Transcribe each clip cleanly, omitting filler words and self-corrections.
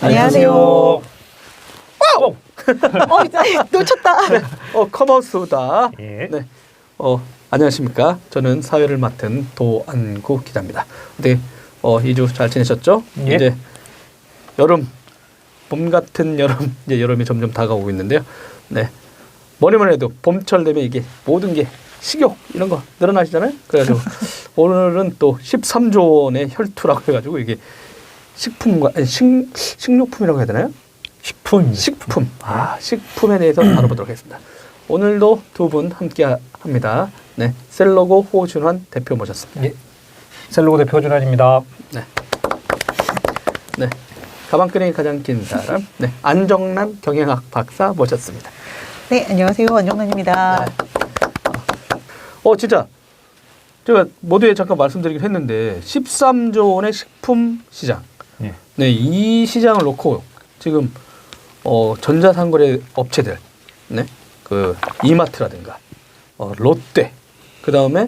안녕하세요. 와우! 놓쳤다. 네, 커머스다. 예. 네, 안녕하십니까. 저는 사회를 맡은 도안구 기자입니다. 네, 2주 잘 지내셨죠? 예. 이제 여름, 봄 같은 여름, 이제 여름이 점점 다가오고 있는데요. 네, 뭐니뭐니 해도 봄철 되면 이게 모든 게 식욕 이런 거 늘어나시잖아요. 그래가지고 오늘은 또 13조 원의 혈투라고 해가지고 이게 식품과 아니, 식료품이라고 해야 되나요? 식품. 식품에 대해서 다뤄보도록 하겠습니다. 오늘도 두 분 함께 합니다. 네, 셀러고 호준환 대표 모셨습니다. 예. 셀로고 대표 호준환입니다. 네, 가방끈이 가장 긴 사람, 네, 안정란 경영학 박사 모셨습니다. 네, 안녕하세요. 안정란입니다. 네. 진짜 제가 모두에 잠깐 말씀드리긴 했는데 13조 원의 식품 시장. 예. 네, 이 시장을 놓고 지금 전자상거래 업체들, 네, 그 이마트라든가 롯데, 그 다음에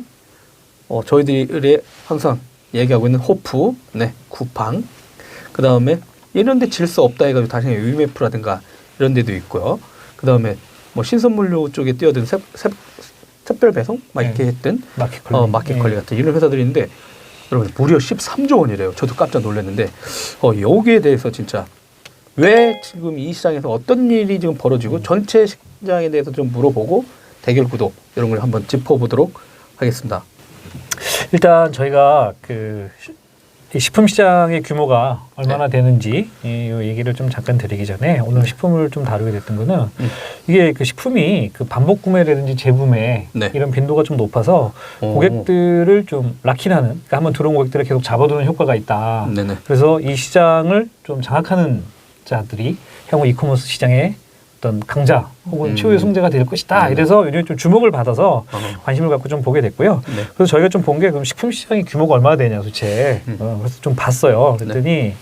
저희들이 항상 얘기하고 있는 호프, 네, 쿠팡, 그 다음에 이런데 질 수 없다 해가지고 다시는 위메프라든가 이런 데도 있고요. 그 다음에 뭐 신선물류 쪽에 뛰어든 샛별 배송 막 이렇게 했던 마켓컬리 같은 이런 회사들이 있는데 여러분 무려 13조 원이래요. 저도 깜짝 놀랐는데 여기에 대해서 진짜 왜 지금 이 시장에서 어떤 일이 지금 벌어지고 전체 시장에 대해서 좀 물어보고 대결 구도 이런 걸 한번 짚어보도록 하겠습니다. 일단 저희가 이 식품 시장의 규모가 얼마나 되는지 이 얘기를 좀 잠깐 드리기 전에 오늘 식품을 좀 다루게 됐던 거는 이게 그 식품이 그 반복 구매라든지 재구매 네. 이런 빈도가 좀 높아서 고객들을 좀 락인하는, 그러니까 한번 들어온 고객들을 계속 잡아두는 효과가 있다. 네네. 그래서 이 시장을 좀 장악하는 자들이 향후 이커머스 시장의 어떤 강자 혹은 최후의 승자가 될 것이다. 이래서 요즘 좀 주목을 받아서 관심을 갖고 좀 보게 됐고요. 네. 그래서 저희가 좀 본 게 그럼 식품 시장의 규모가 얼마나 되냐 도대체. 그래서 좀 봤어요. 그랬더니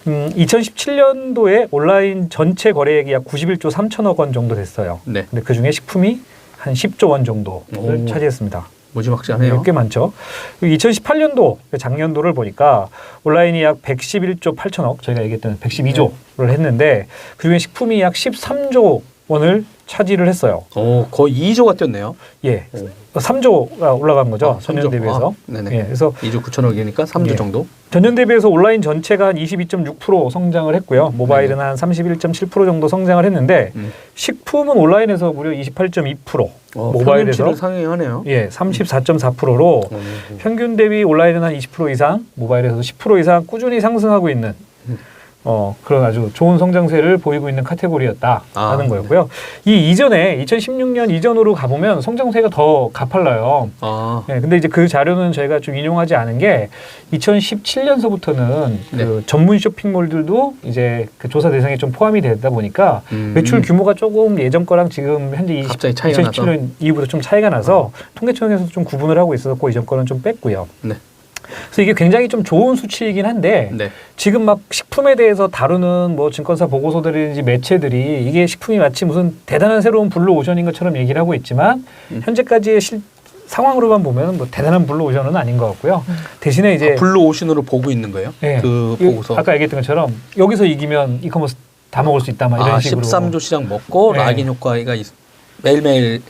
2017년도에 온라인 전체 거래액이 약 91조 3천억 원 정도 됐어요. 네. 근데 그중에 식품이 한 10조 원 정도를 차지했습니다. 무지막지하네요. 꽤 많죠. 2018년도 작년도를 보니까 온라인이 약 111조 8천억, 저희가 얘기했던 112조를 했는데 그중에 식품이 약 13조 원을 차지를 했어요. 거의 2조가 뛰었네요. 예, 3조가 올라간 거죠. 전년 3조. 대비해서. 네네. 예, 그래서 2조 9천억이니까 3조 예. 정도. 전년 대비해서 온라인 전체가 한 22.6% 성장을 했고요. 모바일은 한 31.7% 정도 성장을 했는데 식품은 온라인에서 무려 28.2%, 모바일에서 상회하네요. 예, 34.4%로 평균 대비 온라인은 한 20% 이상, 모바일에서도 10% 이상 꾸준히 상승하고 있는 그런 아주 좋은 성장세를 보이고 있는 카테고리였다라는 거였고요. 이 이전에 2016년 이전으로 가보면 성장세가 더 가팔라요. 네, 근데 이제 그 자료는 저희가 좀 인용하지 않은 게 2017년서부터는 그 전문 쇼핑몰들도 이제 그 조사 대상에 좀 포함이 되다 보니까 매출 규모가 조금 예전 거랑 지금 현재 갑자기 차이가 2017년 이후부터 좀 차이가 나서 통계청에서도 좀 구분을 하고 있었고 이전 거는 좀 뺐고요. 네. 그래서 이게 굉장히 좀 좋은 수치이긴 한데 네. 지금 지금 막 식품에 대해서 다루는 뭐 증권사 보고서들이든지 매체들이 이게 식품이 마치 무슨 대단한 새로운 블루오션인 것처럼 얘기를 하고 있지만 현재까지의 상황으로만 보면 뭐 대단한 블루오션은 아닌 것 같고요. 대신에 이제 블루오션으로 보고 있는 거예요? 네. 그 보고서. 아까 얘기했던 것처럼 여기서 이기면 이커머스 다 먹을 수 있다 막 이런 식으로. 13조 시장 먹고 네. 락인 효과가 매일매일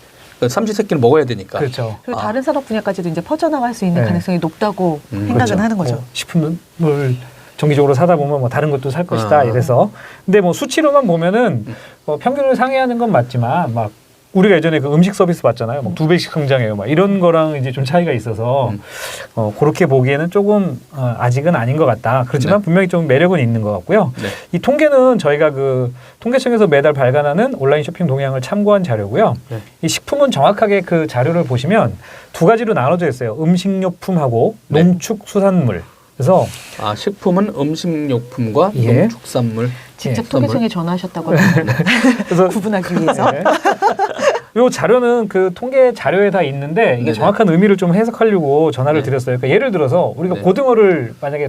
삼시세끼를 먹어야 되니까. 그렇죠. 그리고 다른 산업 분야까지도 이제 퍼져나갈 수 있는 네. 가능성이 높다고 생각은 그렇죠. 하는 거죠. 식품을 정기적으로 사다 보면 뭐 다른 것도 살 것이다 이래서. 근데 뭐 수치로만 보면은 평균을 상회하는 건 맞지만 막 우리가 예전에 그 음식 서비스 봤잖아요. 막 2배씩 성장해요. 막 이런 거랑 이제 좀 차이가 있어서 그렇게 보기에는 조금 아직은 아닌 것 같다. 그렇지만 분명히 좀 매력은 있는 것 같고요. 네. 이 통계는 저희가 그 통계청에서 매달 발간하는 온라인 쇼핑 동향을 참고한 자료고요. 네. 이 식품은 정확하게 그 자료를 보시면 두 가지로 나눠져 있어요. 음식료품하고 농축수산물. 그래서 식품은 음식료품과 예. 농축산물. 직접 통계청에 전화하셨다고 합니다. 그래서 구분하기 위해서. 네. 요 자료는 그 통계 자료에 다 있는데 이게 네네. 정확한 의미를 좀 해석하려고 전화를 드렸어요. 그러니까 예를 들어서 우리가 고등어를 만약에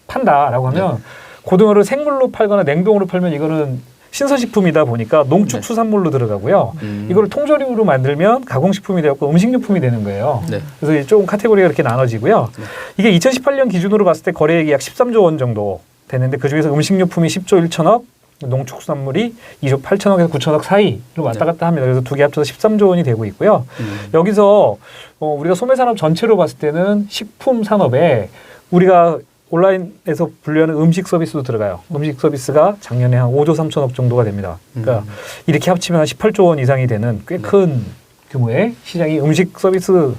판다라고 하면 고등어를 생물로 팔거나 냉동으로 팔면 이거는 신선식품이다 보니까 농축수산물로 들어가고요. 이거를 통조림으로 만들면 가공식품이 되었고 음식료품이 되는 거예요. 네. 그래서 조금 카테고리가 이렇게 나눠지고요. 이게 2018년 기준으로 봤을 때 거래액이 약 13조 원 정도 되는데 그중에서 음식료품이 10조 1천억, 농축산물이 2조 8천억에서 9천억 사이로 왔다 갔다 합니다. 그래서 두 개 합쳐서 13조 원이 되고 있고요. 여기서 우리가 소매산업 전체로 봤을 때는 식품 산업에 우리가 온라인에서 분류하는 음식 서비스도 들어가요. 음식 서비스가 작년에 한 5조 3천억 정도가 됩니다. 그러니까 이렇게 합치면 한 18조 원 이상이 되는 꽤 큰 규모의 시장이 음식 서비스를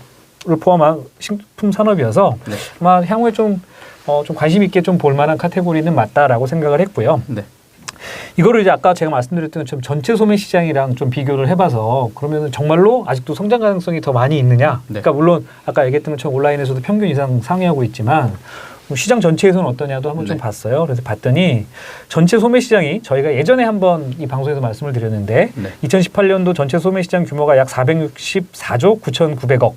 포함한 식품 산업이어서 네. 아마 향후에 좀 관심 있게 좀 볼 만한 카테고리는 맞다라고 생각을 했고요. 네. 이거를 이제 아까 제가 말씀드렸던 것처럼 전체 소매 시장이랑 좀 비교를 해봐서 그러면 정말로 아직도 성장 가능성이 더 많이 있느냐? 네. 그러니까 물론 아까 얘기했던 것처럼 온라인에서도 평균 이상 상회하고 있지만 시장 전체에서는 어떠냐도 한번 좀 봤어요. 그래서 봤더니 전체 소매 시장이 저희가 예전에 한번 이 방송에서 말씀을 드렸는데 2018년도 전체 소매 시장 규모가 약 464조 9,900억.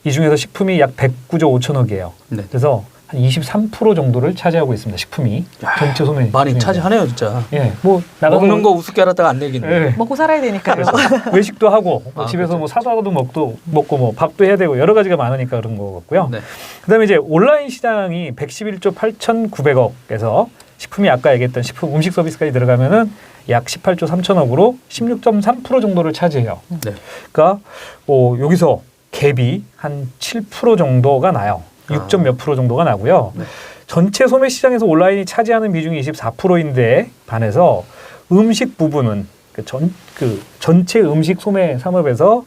이 중에서 식품이 약 109조 5천억이에요. 그래서 한 23% 정도를 차지하고 있습니다. 식품이 전체 소매 많이 중에서. 차지하네요, 진짜. 예, 뭐 먹는 거 우습게 알았다가 안 되겠네. 예. 먹고 살아야 되니까요. 외식도 하고 뭐 집에서 그렇죠. 뭐 사다도 먹고 뭐 밥도 해야 되고 여러 가지가 많으니까 그런 거 같고요. 네. 그다음에 이제 온라인 시장이 111조 8,900억에서 식품이 아까 얘기했던 식품 음식 서비스까지 들어가면은 약 18조 3천억으로 16.3% 정도를 차지해요. 네. 그러니까 여기서 갭이 한 7% 정도가 나요. 6점 몇 프로 정도가 나고요. 네. 전체 전체 소매 시장에서 온라인이 차지하는 비중이 24%인데 반해서 음식 부분은 전체 음식 소매 산업에서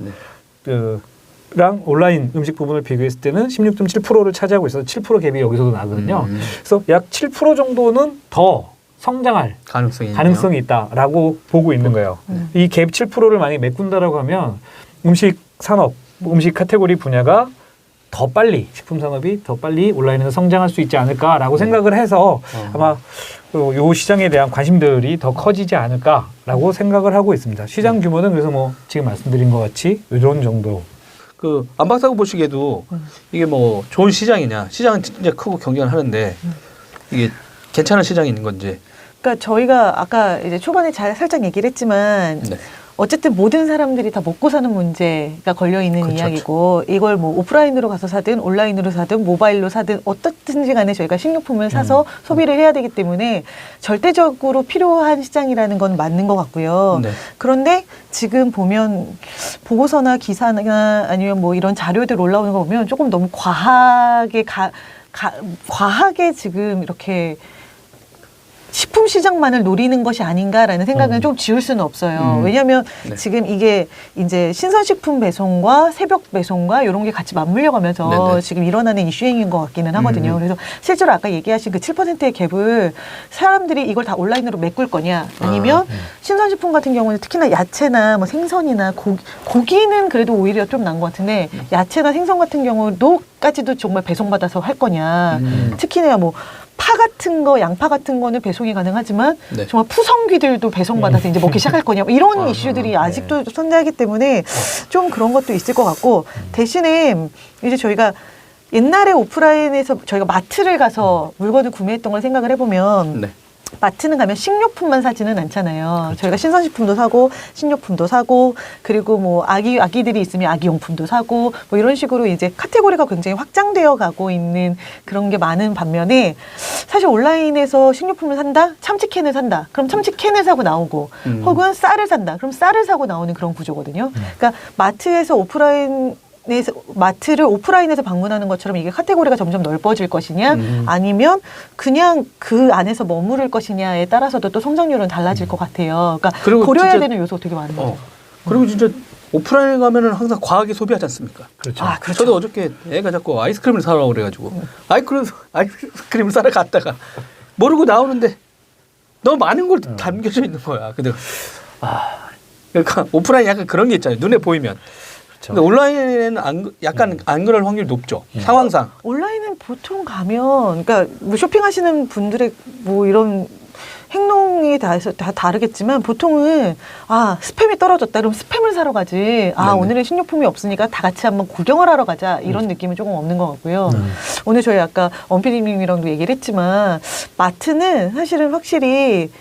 랑 온라인 음식 부분을 비교했을 때는 16.7%를 차지하고 있어서 7% 갭이 여기서도 나거든요. 그래서 약 7% 정도는 더 성장할 가능성이 있다라고 보고 있는 거예요. 이 갭 7%를 만약에 메꾼다라고 하면 음식 산업, 음식 카테고리 분야가 더 빨리 식품 산업이 더 빨리 온라인에서 성장할 수 있지 않을까라고 생각을 해서 아마 요 시장에 대한 관심들이 더 커지지 않을까라고 생각을 하고 있습니다. 시장 규모는 그래서 뭐 지금 말씀드린 것 같이 이런 정도. 그 안박사고 보시기에도 이게 뭐 좋은 시장이냐? 시장은 진짜 크고 경쟁을 하는데 이게 괜찮은 시장이 있는 건지. 그러니까 저희가 아까 이제 초반에 살짝 얘기를 했지만 어쨌든 모든 사람들이 다 먹고 사는 문제가 걸려 있는 그렇죠. 이야기고 이걸 뭐 오프라인으로 가서 사든 온라인으로 사든 모바일로 사든 어떻든지 간에 저희가 식료품을 사서 소비를 해야 되기 때문에 절대적으로 필요한 시장이라는 건 맞는 것 같고요. 그런데 지금 보면 보고서나 기사나 아니면 뭐 이런 자료들 올라오는 거 보면 조금 너무 과하게 과하게 지금 이렇게 식품 시장만을 노리는 것이 아닌가라는 생각은 좀 지울 수는 없어요. 왜냐하면 지금 이게 이제 신선식품 배송과 새벽 배송과 이런 게 같이 맞물려가면서 지금 일어나는 이슈행인 것 같기는 하거든요. 그래서 실제로 아까 얘기하신 그 7%의 갭을 사람들이 이걸 다 온라인으로 메꿀 거냐 아니면 신선식품 같은 경우는 특히나 야채나 뭐 생선이나 고기는 그래도 오히려 좀 나은 것 같은데 야채나 생선 같은 경우도까지도 정말 배송받아서 할 거냐. 특히나 뭐 파 같은 거, 양파 같은 거는 배송이 가능하지만 정말 푸성귀들도 배송받아서 이제 먹기 시작할 거냐 이런 이슈들이 아직도 존재하기 때문에 좀 그런 것도 있을 것 같고 대신에 이제 저희가 옛날에 오프라인에서 저희가 마트를 가서 물건을 구매했던 걸 생각을 해보면 마트는 가면 식료품만 사지는 않잖아요. 그렇죠. 저희가 신선식품도 사고 식료품도 사고 그리고 뭐 아기들이 있으면 아기용품도 사고 뭐 이런 식으로 이제 카테고리가 굉장히 확장되어 가고 있는 그런 게 많은 반면에 사실 온라인에서 식료품을 산다? 참치캔을 산다. 그럼 참치캔을 사고 나오고 혹은 쌀을 산다. 그럼 쌀을 사고 나오는 그런 구조거든요. 그러니까 마트에서 마트를 오프라인에서 방문하는 것처럼 이게 카테고리가 점점 넓어질 것이냐 아니면 그냥 그 안에서 머무를 것이냐에 따라서도 또 성장률은 달라질 것 같아요. 그러니까 고려해야 되는 요소가 되게 많은 거죠. 그리고 진짜 오프라인에 가면은 항상 과하게 소비하지 않습니까? 그렇죠. 그렇죠. 저도 어저께 애가 자꾸 아이스크림을 사라고 그래가지고 아이스크림을 사러 갔다가 모르고 나오는데 너무 많은 걸 담겨져 있는 거야. 근데 그러니까 오프라인 약간 그런 게 있잖아요. 눈에 보이면. 근데 온라인에는 약간 안 그럴 확률이 높죠. 상황상. 온라인은 보통 가면, 그러니까 뭐 쇼핑하시는 분들의 뭐 이런 행동이 다 다르겠지만 보통은 스팸이 떨어졌다. 그럼 스팸을 사러 가지. 오늘은 식료품이 없으니까 다 같이 한번 구경을 하러 가자. 이런 느낌은 조금 없는 것 같고요. 오늘 저희 아까 원피디님이랑도 얘기를 했지만 마트는 사실은 확실히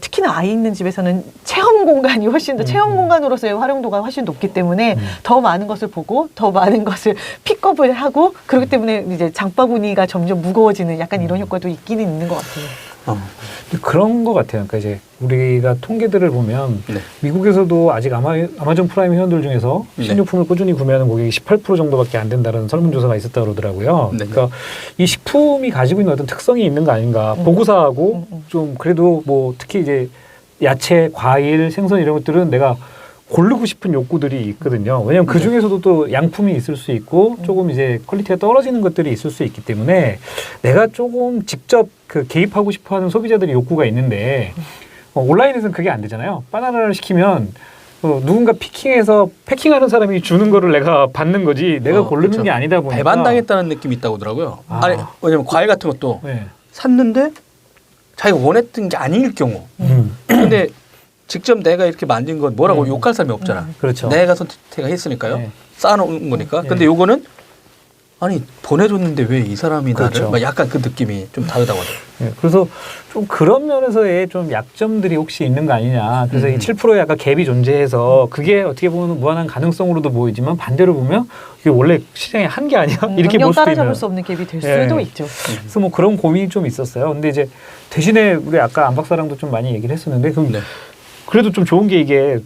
특히나 아이 있는 집에서는 체험 공간이 훨씬 더 체험 공간으로서의 활용도가 훨씬 높기 때문에 더 많은 것을 보고 더 많은 것을 픽업을 하고 그렇기 때문에 이제 장바구니가 점점 무거워지는 약간 이런 효과도 있기는 있는 것 같아요. 그런 것 같아요. 그러니까 이제 우리가 통계들을 보면 네. 미국에서도 아직 아마존 프라임 회원들 중에서 네. 식료품을 꾸준히 구매하는 고객이 18% 정도밖에 안 된다는 설문조사가 있었다고 그러더라고요. 네. 그러니까 이 식품이 가지고 있는 어떤 특성이 있는 거 아닌가. 보고 사고 좀 그래도 뭐 특히 이제 야채, 과일, 생선 이런 것들은 내가 고르고 싶은 욕구들이 있거든요. 왜냐하면 그 중에서도 또 양품이 있을 수 있고 조금 이제 퀄리티가 떨어지는 것들이 있을 수 있기 때문에 내가 조금 직접 그 개입하고 싶어하는 소비자들의 욕구가 있는데 온라인에서는 그게 안 되잖아요. 바나나를 시키면 누군가 피킹해서 패킹하는 사람이 주는 거를 내가 받는 거지 내가 고르는 그렇죠. 게 아니다 보니까 배반당했다는 느낌이 있다고 하더라고요. 아니 왜냐면 과일 같은 것도 네. 샀는데 자기가 원했던 게 아닐 경우. 근데 직접 내가 이렇게 만든 건 뭐라고 욕할 사람이 없잖아. 그렇죠. 내가 선택했으니까요. 네. 쌓아놓은 거니까. 네. 근데 요거는 아니 보내줬는데 왜 이 사람이 그렇죠. 나를 막 약간 그 느낌이 좀 다르다고 하더라고요. 네, 그래서 좀 그런 면에서의 좀 약점들이 혹시 있는 거 아니냐. 그래서 이 7%의 약간 갭이 존재해서 그게 어떻게 보면 무한한 가능성으로도 보이지만 반대로 보면 이게 원래 시장의 한계 아니야? 이렇게 볼 수도 따라잡을 있는. 수 없는 갭이 될 네. 수도 있죠. 그래서 뭐 그런 고민이 좀 있었어요. 근데 이제 대신에 우리 아까 안박사랑도 좀 많이 얘기를 했었는데 그럼 네. 그래도 좀 좋은 게 이게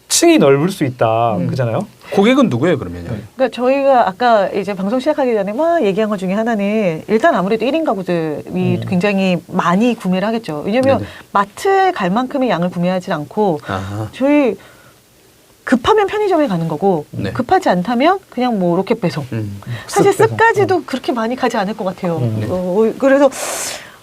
층이 넓을 수 있다. 그잖아요. 고객은 누구예요 그러면요? 그러니까 저희가 아까 이제 방송 시작하기 전에 막 얘기한 것 중에 하나는 일단 아무래도 1인 가구들이 굉장히 많이 구매를 하겠죠. 왜냐하면 네네. 마트에 갈 만큼의 양을 구매하지 않고 아하. 저희 급하면 편의점에 가는 거고 네. 급하지 않다면 그냥 뭐 로켓 배송. 사실 쓱 배송. 쓱까지도 그렇게 많이 가지 않을 것 같아요. 네. 그래서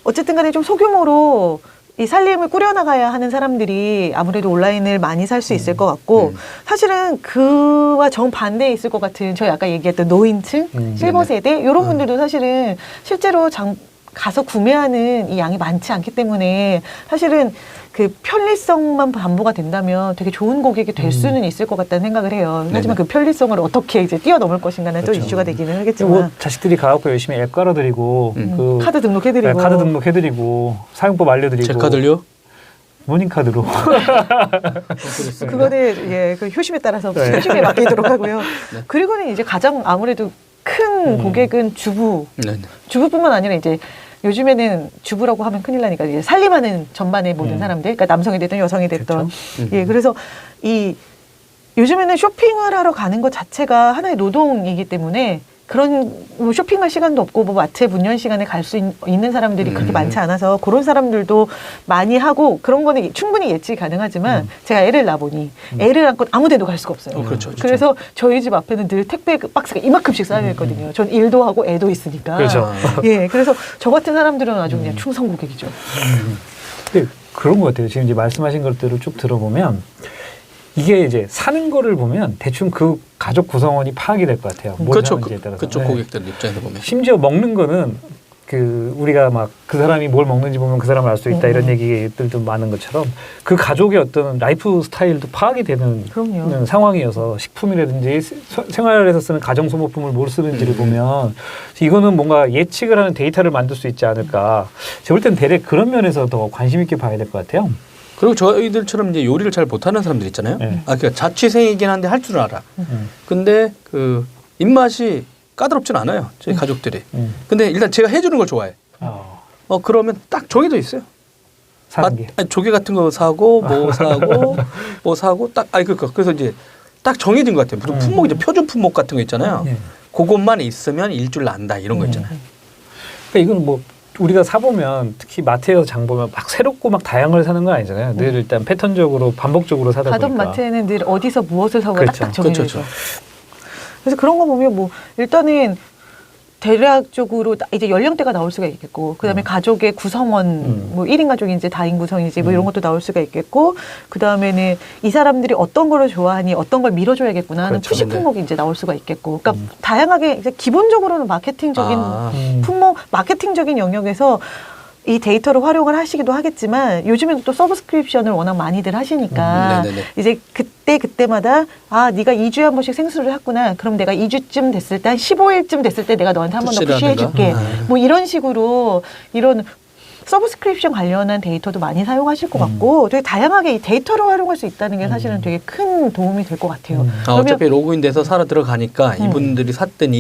어쨌든 간에 좀 소규모로 이 살림을 꾸려나가야 하는 사람들이 아무래도 온라인을 많이 살 수 있을 것 같고 사실은 그와 정반대에 있을 것 같은 저희 아까 얘기했던 노인층, 실버 세대 이런 분들도 사실은 실제로 가서 구매하는 이 양이 많지 않기 때문에 사실은 그 편리성만 담보가 된다면 되게 좋은 고객이 될 수는 있을 것 같다는 생각을 해요. 하지만 그 편리성을 어떻게 이제 뛰어넘을 것인가는 또 이슈가 되기는 하겠지만. 뭐 자식들이 가갖고 열심히 앱 깔아드리고 그 카드 등록해드리고. 네, 카드 등록해드리고 사용법 알려드리고. 제 카드요? 모닝카드로. 그거는 예, 그 효심에 따라서 네. 효심에 맡기도록 하고요. 그리고는 이제 가장 아무래도 큰 고객은 네. 주부뿐만 아니라 이제 요즘에는 주부라고 하면 큰일 나니까 이제 살림하는 전반의 모든 사람들, 그러니까 남성이 됐든 여성이 됐든, 예, 그래서 이 요즘에는 쇼핑을 하러 가는 것 자체가 하나의 노동이기 때문에 그런 뭐 쇼핑할 시간도 없고 뭐 마트에 문연 시간에 갈 수 있는 사람들이 그렇게 많지 않아서 그런 사람들도 많이 하고 그런 거는 충분히 예측이 가능하지만 제가 애를 낳아보니 애를 안고 아무 데도 갈 수가 없어요. 그렇죠. 그래서 저희 집 앞에는 늘 택배 박스가 이만큼씩 쌓여 있거든요. 전 일도 하고 애도 있으니까. 그렇죠. 예, 그래서 저 같은 사람들은 아주 그냥 충성 고객이죠. 근데 그런 것 같아요. 지금 이제 말씀하신 것들을 쭉 들어보면 이게 이제 사는 거를 보면 대충 그 가족 구성원이 파악이 될 것 같아요. 뭘 그렇죠. 사는지에 따라서. 그쪽 네. 고객들 입장에서 보면. 심지어 먹는 거는 그 우리가 막 그 사람이 뭘 먹는지 보면 그 사람을 알 수 있다 이런 얘기들도 많은 것처럼 그 가족의 어떤 라이프 스타일도 파악이 되는 그럼요. 상황이어서 식품이라든지 생활에서 쓰는 가정 소모품을 뭘 쓰는지를 보면 이거는 뭔가 예측을 하는 데이터를 만들 수 있지 않을까. 제가 볼 때는 대략 그런 면에서 더 관심 있게 봐야 될 것 같아요. 그리고 저희들처럼 이제 요리를 잘 못하는 사람들 있잖아요. 네. 그러니까 자취생이긴 한데 할 줄 알아. 근데 그 입맛이 까다롭진 않아요. 저희 가족들이. 근데 일단 제가 해주는 걸 좋아해. 그러면 딱 정해져 있어요. 사는 게. 아니, 조개 같은 거 사고 뭐 사고 딱 그래서 이제 딱 정해진 것 같아요. 무슨 품목 이제 표준 품목 같은 거 있잖아요. 그것만 있으면 일주일 난다 이런 거 있잖아요. 그러니까 이건 뭐 우리가 사보면 특히 마트에서 장 보면 막 새롭고 막 다양을 사는 건 아니잖아요. 늘 일단 패턴적으로 반복적으로 사다 보니까. 가던 마트에는 늘 어디서 무엇을 사고 그렇죠. 딱딱 정해져 그렇죠. 있죠. 그래서 그런 거 보면 뭐 일단은 대략적으로 이제 연령대가 나올 수가 있겠고 그다음에 가족의 구성원 뭐 1인 가족인지 다인 구성인지 뭐 이런 것도 나올 수가 있겠고 그다음에는 이 사람들이 어떤 거를 좋아하니 어떤 걸 밀어줘야겠구나 하는 그렇죠. 푸시 품목이 이제 나올 수가 있겠고 그러니까 다양하게 이제 기본적으로는 마케팅적인 품목 마케팅적인 영역에서 이 데이터를 활용을 하시기도 하겠지만 요즘에는 또 서브스크립션을 워낙 많이들 하시니까 이제 그때마다 네가 2주에 한 번씩 생수를 했구나. 그럼 내가 2주쯤 됐을 때 한 15일쯤 됐을 때 내가 너한테 한 번 더 푸시해 줄게. 뭐 이런 식으로 이런 서브스크립션 관련한 데이터도 많이 사용하실 것 같고 되게 다양하게 이 데이터를 활용할 수 있다는 게 사실은 되게 큰 도움이 될 것 같아요. 어차피 로그인돼서 사러 들어가니까 이분들이 샀던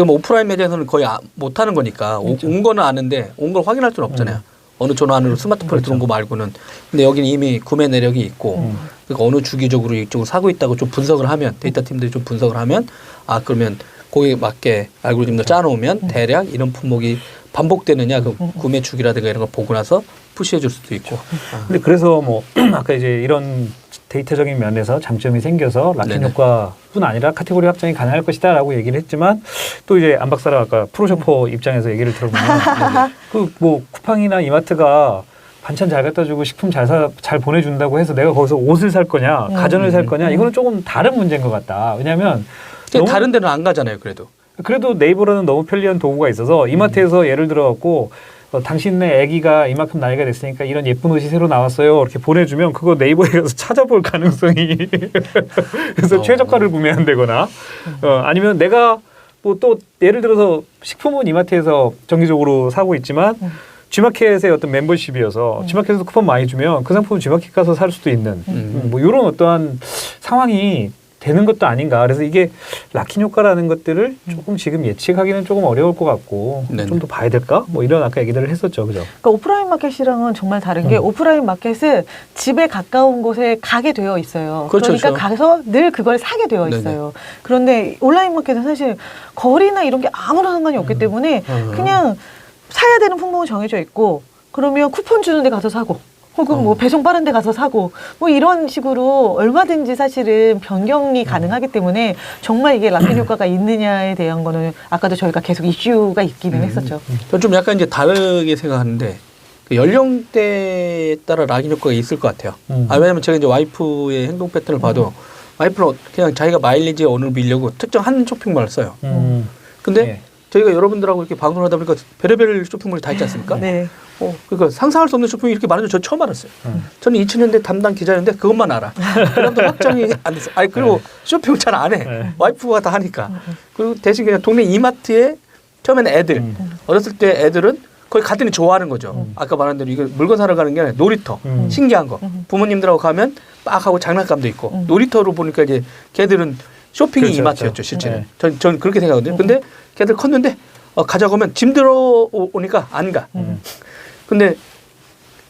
뭐 오프라인 매장에서는 거의 못 하는 거니까 온 거는 아는데 온 걸 확인할 수는 없잖아요. 어느 전화로 스마트폰에 들어온 거 말고는. 근데 여기는 이미 구매 내력이 있고 그러니까 어느 주기적으로 이쪽으로 사고 있다고 좀 분석을 하면 데이터 팀들이 좀 분석을 하면 그러면 거기에 맞게 알고리즘을 짜놓으면 대략 이런 품목이 반복되느냐 그 구매 주기라든가 이런 걸 보고 나서 푸시해 줄 수도 있고. 근데 그래서 뭐 아까 이제 이런 데이터적인 면에서 장점이 생겨서 락인 네네. 효과뿐 아니라 카테고리 확장이 가능할 것이다라고 얘기를 했지만 또 이제 안 박사가 아까 프로쇼퍼 입장에서 얘기를 들어보면 그 뭐 쿠팡이나 이마트가 반찬 잘 갖다 주고 식품 잘 보내준다고 해서 내가 거기서 옷을 살 거냐 가전을 살 거냐 이거는 조금 다른 문제인 것 같다. 왜냐하면 다른 데는 안 가잖아요. 그래도 네이버라는 너무 편리한 도구가 있어서 이마트에서 예를 들어갖고 당신네 아기가 이만큼 나이가 됐으니까 이런 예쁜 옷이 새로 나왔어요. 이렇게 보내주면 그거 네이버에 가서 찾아볼 가능성이 그래서 최저가를 구매한다거나 아니면 내가 뭐 또 예를 들어서 식품은 이마트에서 정기적으로 사고 있지만 G마켓의 어떤 멤버십이어서 G마켓에서 쿠폰 많이 주면 그 상품은 G마켓 가서 살 수도 있는 뭐 이런 어떠한 상황이 되는 것도 아닌가. 그래서 이게 락인 효과라는 것들을 조금 지금 예측하기는 조금 어려울 것 같고 좀 더 봐야 될까? 뭐 이런 아까 얘기들을 했었죠. 그죠? 그러니까 오프라인 마켓이랑은 정말 다른 게 오프라인 마켓은 집에 가까운 곳에 가게 되어 있어요. 그렇죠, 그러니까 그렇죠. 가서 늘 그걸 사게 되어 있어요. 그런데 온라인 마켓은 사실 거리나 이런 게 아무런 상관이 없기 때문에 그냥 사야 되는 품목은 정해져 있고 그러면 쿠폰 주는 데 가서 사고 혹은 뭐 배송 빠른 데 가서 사고 뭐 이런 식으로 얼마든지 사실은 변경이 가능하기 때문에 정말 이게 락인 효과가 있느냐에 대한 거는 아까도 저희가 계속 이슈가 있기는 했었죠. 저는 좀 약간 이제 다르게 생각하는데 그 연령대에 따라 락인 효과가 있을 것 같아요. 왜냐면 제가 이제 와이프의 행동 패턴을 봐도 와이프는 그냥 자기가 마일리지에 오늘 밀려고 특정 한 쇼핑몰을 써요. 근데 저희가 여러분들하고 이렇게 방송을 하다 보니까 별의별 쇼핑몰이 다 있지 않습니까? 네. 그러니까 상상할 수 없는 쇼핑이 이렇게 많은 줄 저 처음 알았어요. 저는 2000년대 담당 기자였는데 그것만 알아. 그다음부터 확정이 안 됐어요. 그리고 쇼핑을 잘 안 해. 와이프가 다 하니까. 그리고 대신 그냥 동네 이마트에 처음에는 애들. 어렸을 때 애들은 거기 갔더니 좋아하는 거죠. 아까 말한 대로 이거 물건 사러 가는 게 아니라 놀이터. 신기한 거. 부모님들하고 가면 빡 하고 장난감도 있고. 놀이터로 보니까 이제 걔들은 쇼핑이 그렇죠, 이마트였죠, 그렇죠. 실제는. 전 그렇게 생각하거든요. 근데 걔들 컸는데 가져가면 짐 들어오니까 안 가. 근데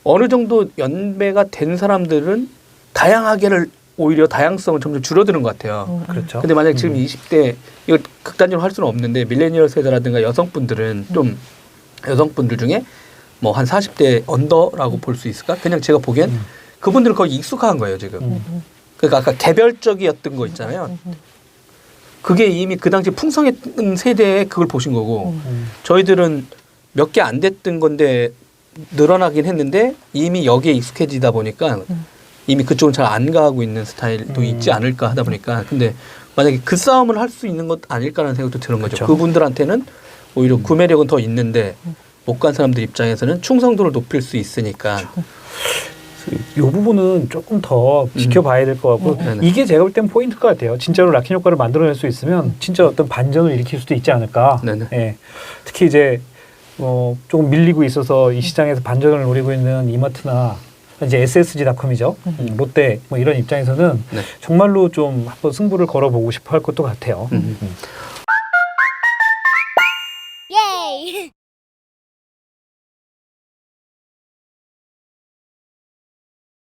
어느 정도 연배가 된 사람들은 다양하게를 오히려 다양성은 점점 줄어드는 것 같아요. 그렇죠. 근데 만약 지금 20대 이거 극단적으로 할 수는 없는데 밀레니얼 세대라든가 여성분들은 좀 여성분들 중에 뭐 한 40대 언더라고 볼 수 있을까? 그냥 제가 보기엔 그분들은 거의 익숙한 거예요 지금. 그러니까 아까 개별적이었던 거 있잖아요. 그게 이미 그 당시 풍성했던 세대에 그걸 보신 거고 저희들은 몇 개 안 됐던 건데 늘어나긴 했는데 이미 여기에 익숙해지다 보니까 이미 그쪽은 잘 안 가고 있는 스타일도 있지 않을까 하다 보니까 근데 만약에 그 싸움을 할 수 있는 것 아닐까라는 생각도 드는 거죠. 그렇죠. 그분들한테는 오히려 구매력은 더 있는데 못 간 사람들 입장에서는 충성도를 높일 수 있으니까 이 부분은 조금 더 지켜봐야 될 것 같고 네네. 이게 제가 볼 땐 포인트일 것 같아요. 진짜로 락인 효과를 만들어낼 수 있으면 진짜 어떤 반전을 일으킬 수도 있지 않을까. 네네. 예. 특히 이제 조금 밀리고 있어서 이 시장에서 반전을 노리고 있는 이마트나 이제 SSG닷컴이죠. 롯데 뭐 이런 입장에서는 네. 정말로 좀 한번 승부를 걸어보고 싶어 할 것도 같아요.